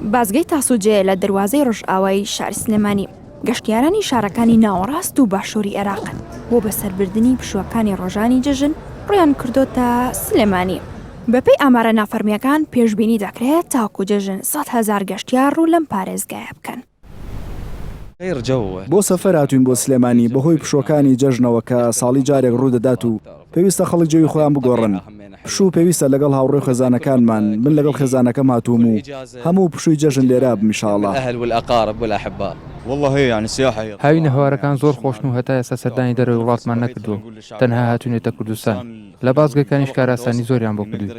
بازگەی تاسوجێ لە دەواازەی ڕۆژئاوای شاری سلێمانی گەشتیارانی شارەکانی ناوەڕاست و باشووری عێراقن بۆ بەسەربردننی پشوەکانی ڕۆژانی جەژن ڕویان کردۆتە سلێمانی. بەپێی ئامارە نافەرمیەکان پێشبینی دەکرێت تاکو جەژن 100,000 گەشتیار ڕوو لەم پارێزگایە بکەن. بۆ سەفەر هاتوین بۆ سلێمانی بەهۆی پشوەکانی جەژنەوە کە ساڵی جارێک ڕوودەدات و پێویستە خەڵک جێوی خۆیان بگۆڕن. پشوو پێویستە لەگەڵ هاوڕێی خێزانەکانمان من لەگەڵ خێزانەکەم هاتووم و هەموو پشووی جەژن لێرا بمیشاڵە. هاوینە هەوارەکان زۆر خۆشن و هەتا ئێستا سەردانی دەرەوەی وڵاتمان نەکردووە، تەنها هاتوونێتە کوردستان. لە بازگەکانیش کاراسانی زۆریان بۆ کردووی.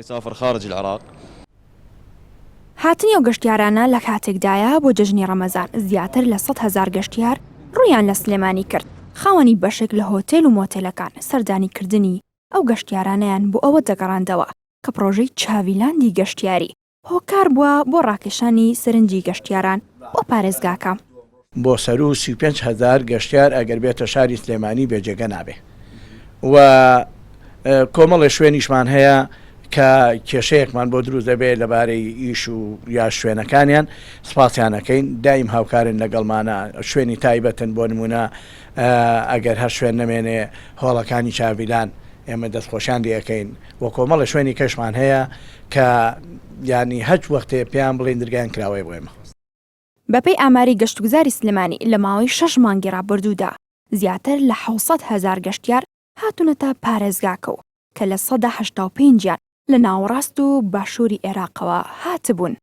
هاتنی ئەو گەشتیارانە لە کاتێکدایە بۆ جەژنی ڕەمەزان زیاتر لە 100,000 گەشتیار ڕویان لە سلێمانی کرد. خاوەنی بەشێک لە هۆتێل و مۆتێلەکان سەردانیکردنی ئەو گەشتیارانیان بۆ ئەوە دەگەڕاندەوە کە پرۆژەی چاویلاندی گەشتیاری هۆکار بووە بۆ ڕاکێشانی سەرنجی گەشتیاران بۆ پارێزگاکە. بۆ سەر و 35,000 گەشتیار ئەگەر بێتە شاری سلێمانی بێجێگە نابێ و کۆمەڵی شوێنیشمان هەیە کە کێشەیەکمان بۆ دروست دەبێت لەبارەی ئیش و یا شوێنەکانیان سپاسیانەکەین دایم هاوکارن لەگەڵمانە شوێنی تایبەتن بۆ نمونە ئەگەر هەر شوێن نەمێنێ هۆڵەکانی چاویلان ئێمە دەستخۆشیان دیەکەین وە کۆمەڵە شوێنی کەشمان هەیە کە ینی هەچ وەختێ پێیان بڵین دەرگیان کراوەی بۆێمە. بەپێی ئاماری گەشتگوزاری سلێمانی لە ماوەی 6 مانگی ڕابردوودا زیاتر لە 700,000 گەشتیار هاتوونەتە پارێزگاکە و کە لە 185 لە ناوەڕاست و باشووری عێراقەوە هاتبوون.